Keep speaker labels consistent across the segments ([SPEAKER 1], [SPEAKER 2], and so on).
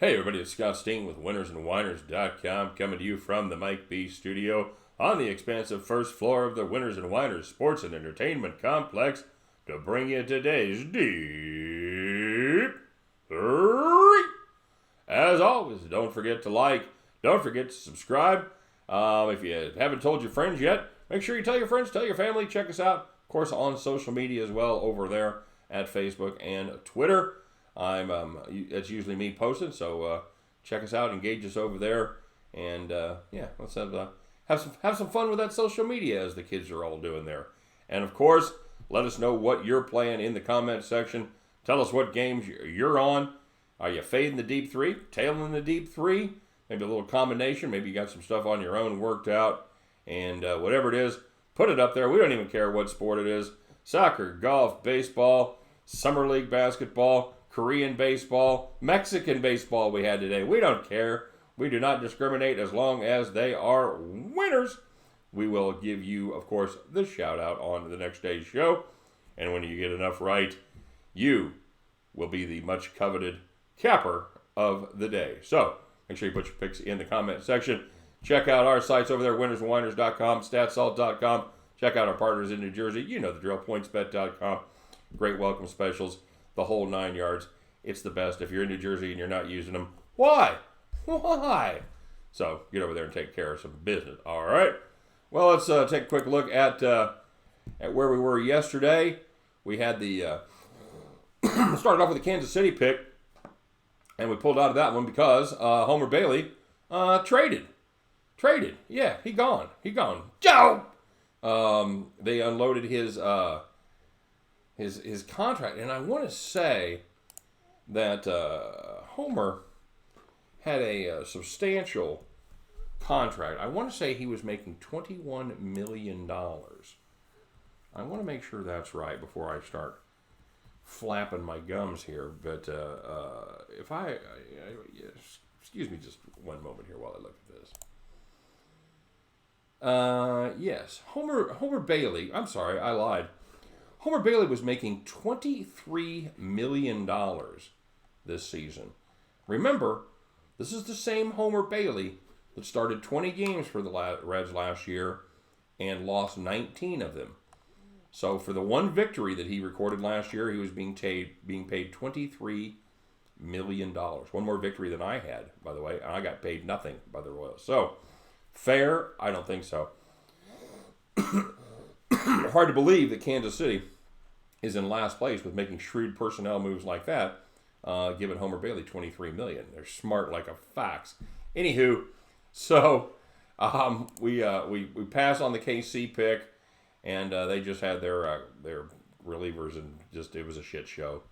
[SPEAKER 1] Hey everybody, it's Scott Steen with winnersandwhiners.com coming to you from the Mike B studio on the expansive first floor of the Winners and Whiners Sports and Entertainment Complex to bring you today's Deep Three. As always, don't forget to like, don't forget to subscribe. If you haven't told your friends yet, make sure you tell your friends, tell your family, check us out, of course, on social media as well over there at Facebook and Twitter. It's usually me posting, so check us out, engage us over there, and let's have some fun with that social media as the kids are all doing there. And of course, let us know what you're playing in the comment section. Tell us what games you're on. Are you fading the deep three, tailing the deep three? Maybe a little combination. Maybe you got some stuff on your own worked out, and whatever it is, put it up there. We don't even care what sport it is: soccer, golf, baseball, summer league basketball, Korean baseball, Mexican baseball we had today. We don't care. We do not discriminate as long as they are winners. We will give you, of course, the shout out on the next day's show. And when you get enough right, you will be the much coveted capper of the day. So make sure you put your picks in the comment section. Check out our sites over there, winnersandwhiners.com, statsalt.com. Check out our partners in New Jersey. You know the drill, pointsbet.com. Great welcome specials. The whole 9 yards. It's the best. If you're in New Jersey and you're not using them, why? So get over there and take care of some business. All right. Well, let's take a quick look at where we were yesterday. We had the started off with the Kansas City pick, and we pulled out of that one because Homer Bailey traded. Yeah, he gone. Joe. They unloaded his contract, and I want to say that Homer had a substantial contract. I want to say he was making $21 million. I want to make sure that's right before I start flapping my gums here. But excuse me just one moment here while I look at this. Yes, Homer Bailey. I'm sorry, I lied. Homer Bailey was making $23 million this season. Remember, this is the same Homer Bailey that started 20 games for the Reds last year and lost 19 of them. So for the one victory that he recorded last year, he was being paid $23 million. One more victory than I had, by the way, and I got paid nothing by the Royals. So, fair? I don't think so. Hard to believe that Kansas City is in last place with making shrewd personnel moves like that, giving Homer Bailey $23 million. They're smart like a fox. Anywho, so we passed on the KC pick, and they just had their relievers, and just it was a shit show,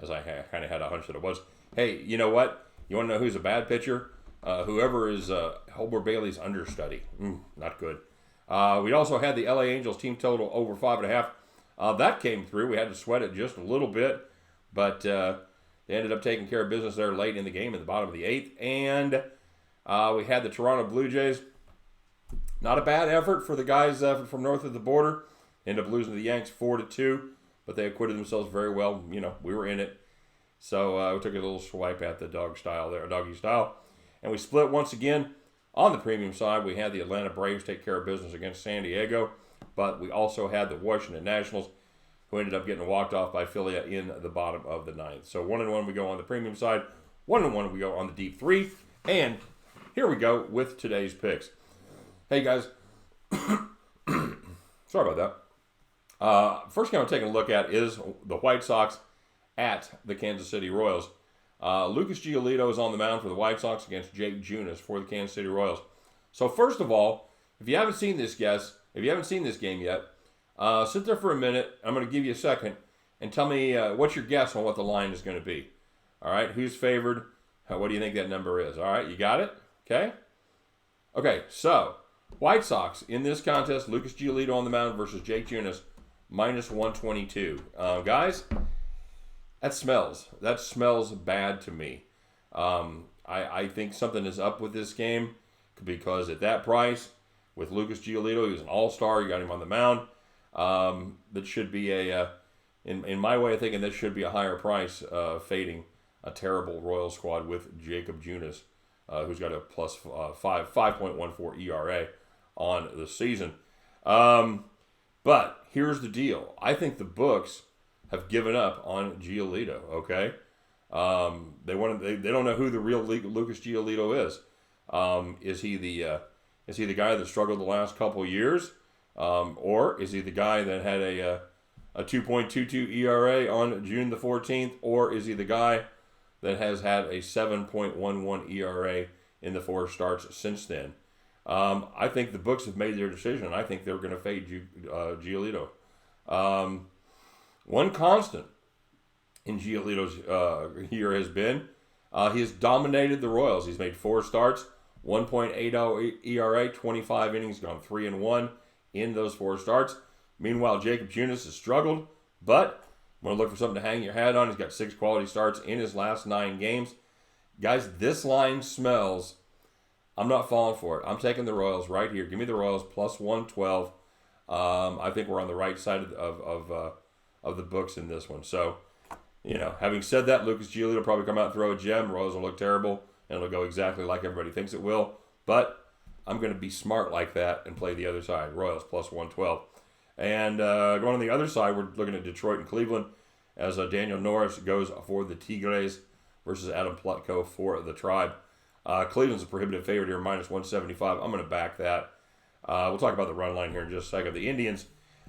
[SPEAKER 1] as I kind of had a hunch that it was. Hey, you know what? You want to know who's a bad pitcher? Whoever is Homer Bailey's understudy. Not good. We also had the LA Angels team total over 5.5. That came through. We had to sweat it just a little bit, but they ended up taking care of business there late in the game in the bottom of the 8th. And we had the Toronto Blue Jays. Not a bad effort for the guys from north of the border. Ended up losing to the Yanks 4-2, but they acquitted themselves very well. You know, we were in it. So we took a little swipe at the doggy style. And we split once again. On the premium side, we had the Atlanta Braves take care of business against San Diego, but we also had the Washington Nationals, who ended up getting walked off by Philly in the bottom of the 9th. So 1-1 we go on the premium side, 1-1 we go on the deep three, and here we go with today's picks. Hey guys, sorry about that. First game I'm taking a look at is the White Sox at the Kansas City Royals. Lucas Giolito is on the mound for the White Sox against Jake Junis for the Kansas City Royals. So first of all, if you haven't seen this game yet, sit there for a minute. I'm going to give you a second and tell me what's your guess on what the line is going to be. All right, who's favored? What do you think that number is? All right, you got it? Okay, so White Sox in this contest, Lucas Giolito on the mound versus Jake Junis, minus 122. Guys, that smells bad to me. I think something is up with this game because at that price, with Lucas Giolito, he was an all-star. You got him on the mound. That should be in my way of thinking, that should be a higher price fading a terrible Royals squad with Jacob Junis, who's got a plus 5.14 ERA on the season. But here's the deal. I think the books have given up on Giolito, okay? They don't know who the real Lucas Giolito is. Is he the guy that struggled the last couple of years? Or is he the guy that had a 2.22 ERA on June the 14th? Or is he the guy that has had a 7.11 ERA in the 4 starts since then? I think the books have made their decision. I think they're going to fade Giolito. One constant in Giolito's year has been he has dominated the Royals. He's made 4 starts, 1.80 ERA, 25 innings, gone 3-1 in those 4 starts. Meanwhile, Jacob Junis has struggled, but want to look for something to hang your hat on. He's got 6 quality starts in his last 9 games. Guys, this line smells. I'm not falling for it. I'm taking the Royals right here. Give me the Royals plus 112. I think we're on the right side of the books in this one. So, having said that, Lucas Giolito will probably come out and throw a gem. Royals will look terrible, and it'll go exactly like everybody thinks it will. But I'm going to be smart like that and play the other side. Royals plus 112. And going on the other side, we're looking at Detroit and Cleveland as Daniel Norris goes for the Tigres versus Adam Plutko for the Tribe. Cleveland's a prohibitive favorite here, minus 175. I'm going to back that. We'll talk about the run line here in just a second. The Indians,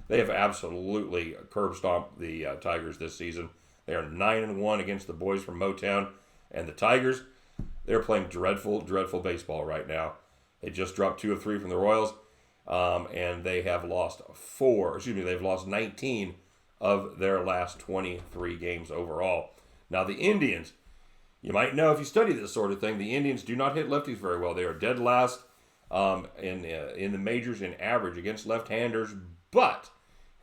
[SPEAKER 1] they have absolutely curb stomped the Tigers this season. They are 9-1 against the boys from Motown. And the Tigers, they're playing dreadful, dreadful baseball right now. They just dropped 2 of 3 from the Royals. And they have lost 19 of their last 23 games overall. Now, the Indians, you might know if you study this sort of thing, the Indians do not hit lefties very well. They are dead last in the majors in average against left-handers. But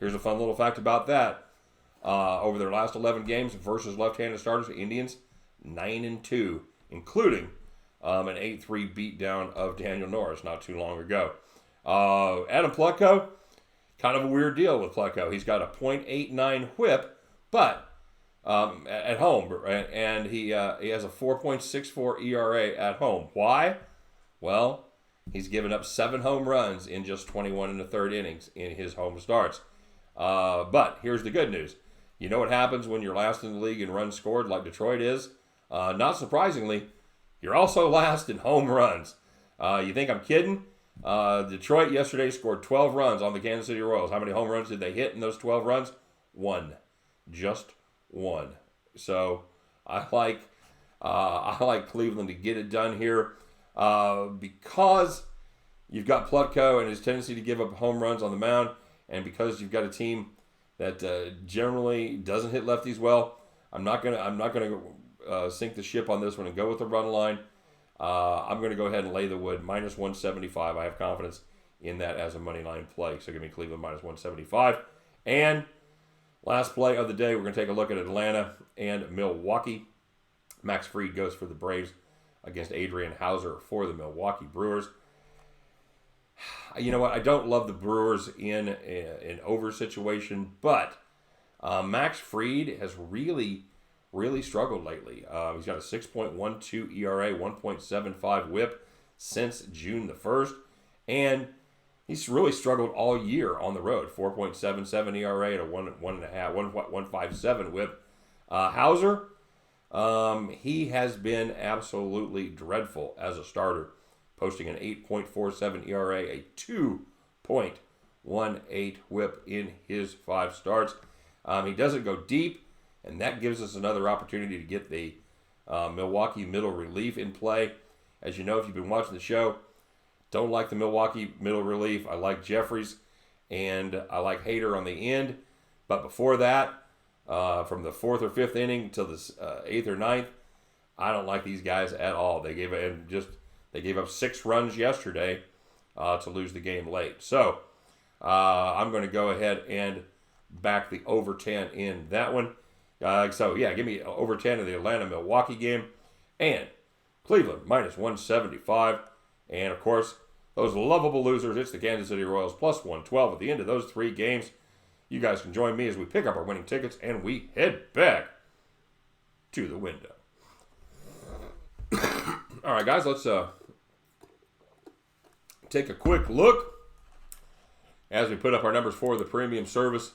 [SPEAKER 1] here's a fun little fact about that. Over their last 11 games versus left-handed starters, the Indians 9-2, including an 8-3 beatdown of Daniel Norris not too long ago. Adam Plutko, kind of a weird deal with Plutko. He's got a .89 whip, but at home, and he has a 4.64 ERA at home. Why? Well, he's given up 7 home runs in just 21 1/3 innings in his home starts. But here's the good news. You know what happens when you're last in the league in runs scored like Detroit is? Not surprisingly, you're also last in home runs. You think I'm kidding? Detroit yesterday scored 12 runs on the Kansas City Royals. How many home runs did they hit in those 12 runs? 1. Just 1. So I like Cleveland to get it done here because you've got Plutko and his tendency to give up home runs on the mound, and because you've got a team that generally doesn't hit lefties well. I'm not gonna sink the ship on this one and go with the run line. I'm going to go ahead and lay the wood, minus 175. I have confidence in that as a money line play. So give me Cleveland minus 175. And last play of the day, we're going to take a look at Atlanta and Milwaukee. Max Fried goes for the Braves against Adrian Hauser for the Milwaukee Brewers. You know what? I don't love the Brewers in an over situation, but Max Fried has really struggled lately. He's got a 6.12 ERA, 1.75 whip since June the 1st, and he's really struggled all year on the road. 4.77 ERA and a 1.57 whip. Hauser, he has been absolutely dreadful as a starter, posting an 8.47 ERA, a 2.18 whip in his 5 starts. He doesn't go deep, and that gives us another opportunity to get the Milwaukee middle relief in play. As you know, if you've been watching the show, don't like the Milwaukee middle relief. I like Jeffries, and I like Hader on the end. But before that, from the 4th or 5th inning till the 8th or 9th, I don't like these guys at all. They gave up 6 runs yesterday to lose the game late. So I'm going to go ahead and back the over 10 in that one. Give me over 10 in the Atlanta-Milwaukee game. And Cleveland, minus 175. And, of course, those lovable losers, it's the Kansas City Royals, plus 112 at the end of those 3 games. You guys can join me as we pick up our winning tickets and we head back to the window. All right, guys, let's take a quick look as we put up our numbers for the premium service.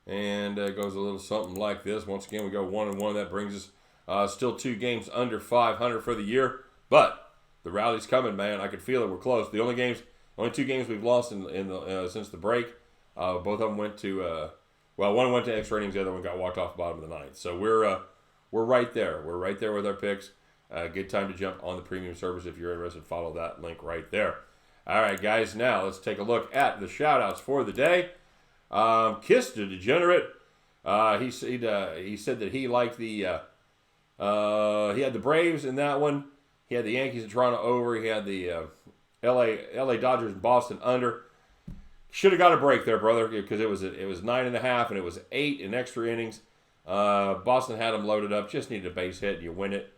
[SPEAKER 1] And it goes a little something like this. Once again, we go 1-1. That brings us still 2 games under 500 for the year. But the rally's coming, man. I can feel it. We're close. The only 2 games we've lost since the break. Both of them went to one went to extra innings. The other one got walked off the bottom of the ninth. So we're right there. We're right there with our picks. Good time to jump on the premium service if you're interested. Follow that link right there. All right, guys. Now let's take a look at the shout-outs for the day. Kiss the Degenerate. He said that he liked the he had the Braves in that one. He had the Yankees in Toronto over. He had the LA Dodgers and Boston under. Should have got a break there, brother, because it was 9.5 and it was 8 in extra innings. Boston had them loaded up. Just needed a base hit and you win it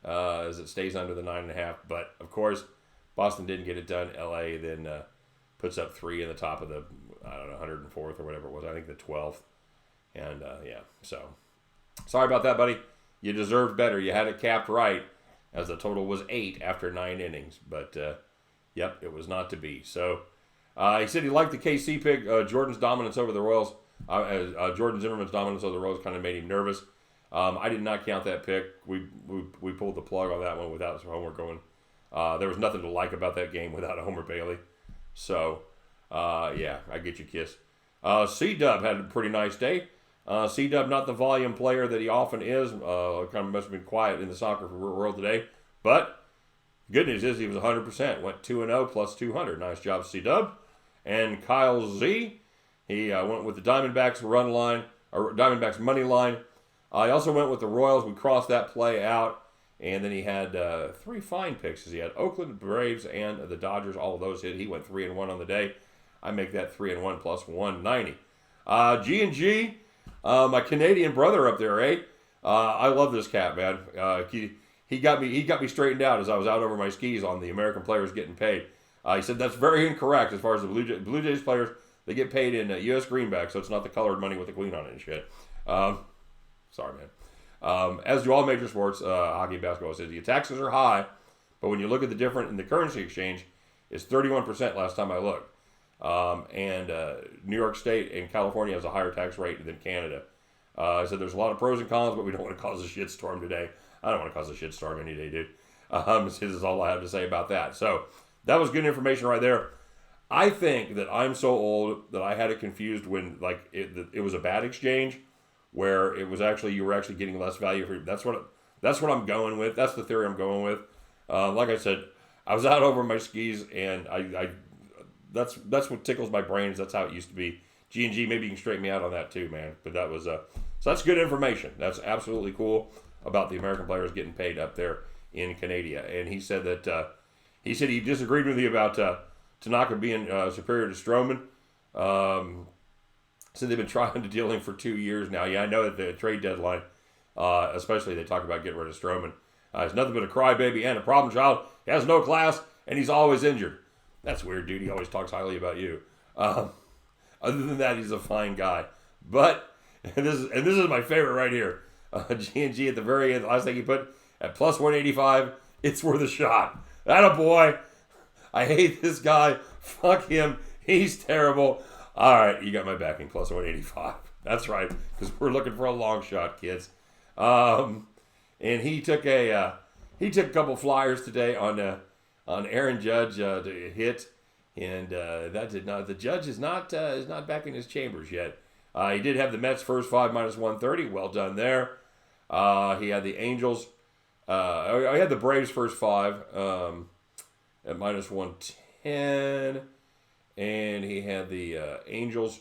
[SPEAKER 1] as it stays under the 9.5. But of course, Boston didn't get it done. LA then puts up 3 in the top of the 104th or whatever it was. I think the 12th. And, so sorry about that, buddy. You deserved better. You had it capped right as the total was 8 after 9 innings. But, yep, it was not to be. So he said he liked the KC pick. Jordan's dominance over the Royals. Jordan Zimmerman's dominance over the Royals kind of made him nervous. I did not count that pick. We pulled the plug on that one without some homework going. There was nothing to like about that game without a Homer Bailey. So, I get you, Kiss. C-Dub had a pretty nice day. C-Dub, not the volume player that he often is. Kind of must have been quiet in the soccer world today. But good news is he was 100%. Went 2-0 plus 200. Nice job, C-Dub. And Kyle Z, he went with the Diamondbacks Diamondbacks money line. He also went with the Royals. We crossed that play out. And then he had 3 fine picks. He had Oakland, Braves, and the Dodgers. All of those hit. He went 3-1 on the day. I make that 3-1 plus 190. G&G, my Canadian brother up there, eh? I love this cat, man. He got me straightened out as I was out over my skis on the American players getting paid. He said that's very incorrect as far as the Blue Jays players. They get paid in U.S. greenbacks, so it's not the colored money with the queen on it and shit. Sorry, man. As do all major sports, hockey and basketball. Says the taxes are high, but when you look at the difference in the currency exchange, it's 31% last time I looked. And New York State and California has a higher tax rate than Canada. I said there's a lot of pros and cons, but we don't want to cause a shitstorm today. I don't want to cause a shitstorm any day, dude. This is all I have to say about that. So that was good information right there. I think that I'm so old that I had it confused when it was a bad exchange, where it was you were actually getting less value for. That's what I'm going with. That's the theory I'm going with. Like I said, I was out over my skis and I that's what tickles my brains. That's how it used to be. G&G, maybe you can straighten me out on that too, man. But that was so that's good information. That's absolutely cool about the American players getting paid up there in Canada. And he said that he disagreed with you about Tanaka being superior to Stroman. So they've been trying to deal him for 2 years now. Yeah, I know that the trade deadline, especially they talk about getting rid of Stroman. He's nothing but a crybaby and a problem child. He has no class, and he's always injured. That's weird, dude. He always talks highly about you. Other than that, he's a fine guy. But, and this is my favorite right here. G&G at the very end, the last thing he put, at plus 185, it's worth a shot. Attaboy. I hate this guy. Fuck him. He's terrible. All right, you got my backing, plus 185. That's right, because we're looking for a long shot, kids. And he took a couple flyers today on Aaron Judge to hit, and that did not. The Judge is not back in his chambers yet. He did have the Mets first 5 minus 130. Well done there. He had the Angels. He had the Braves first 5 at minus 110. And he had the Angels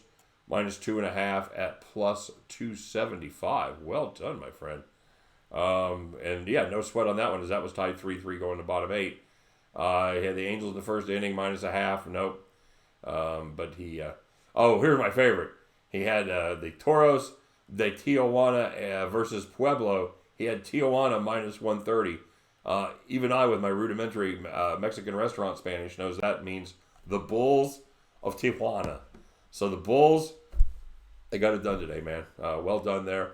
[SPEAKER 1] minus 2.5 at plus 275. Well done, my friend. And yeah, no sweat on that one as that was tied 3-3 going to bottom 8. He had the Angels in the first inning minus a half. Nope. But he... here's my favorite. He had the Toros de Tijuana versus Pueblo. He had Tijuana minus 130. Even I, with my rudimentary Mexican restaurant Spanish, knows that means the Bulls of Tijuana. So the Bulls, they got it done today, man. Well done there.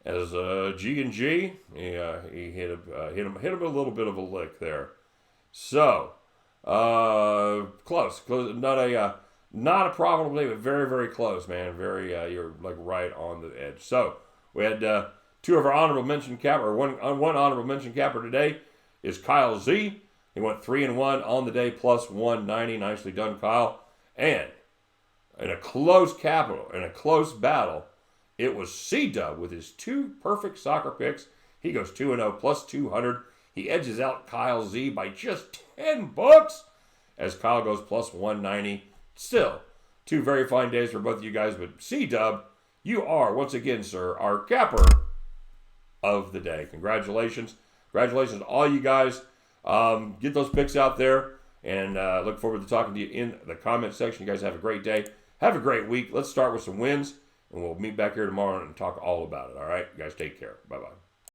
[SPEAKER 1] as G&G, he hit him a little bit of a lick there. So, close. Not a profitable day, but very, very close, man. You're like right on the edge. So, we had two of our honorable mention capper. One honorable mention capper today is Kyle Z. He went 3-1 on the day, plus 190. Nicely done, Kyle. And in a close battle, it was C-Dub with his two perfect soccer picks. He goes 2-0 plus 200. He edges out Kyle Z by just $10 as Kyle goes plus 190. Still, two very fine days for both of you guys, but C-Dub, you are, once again, sir, our capper of the day. Congratulations. Congratulations to all you guys. Get those picks out there, and look forward to talking to you in the comment section. You guys have a great day. Have a great week. Let's start with some wins, and we'll meet back here tomorrow and talk all about it. All right? You guys take care. Bye-bye.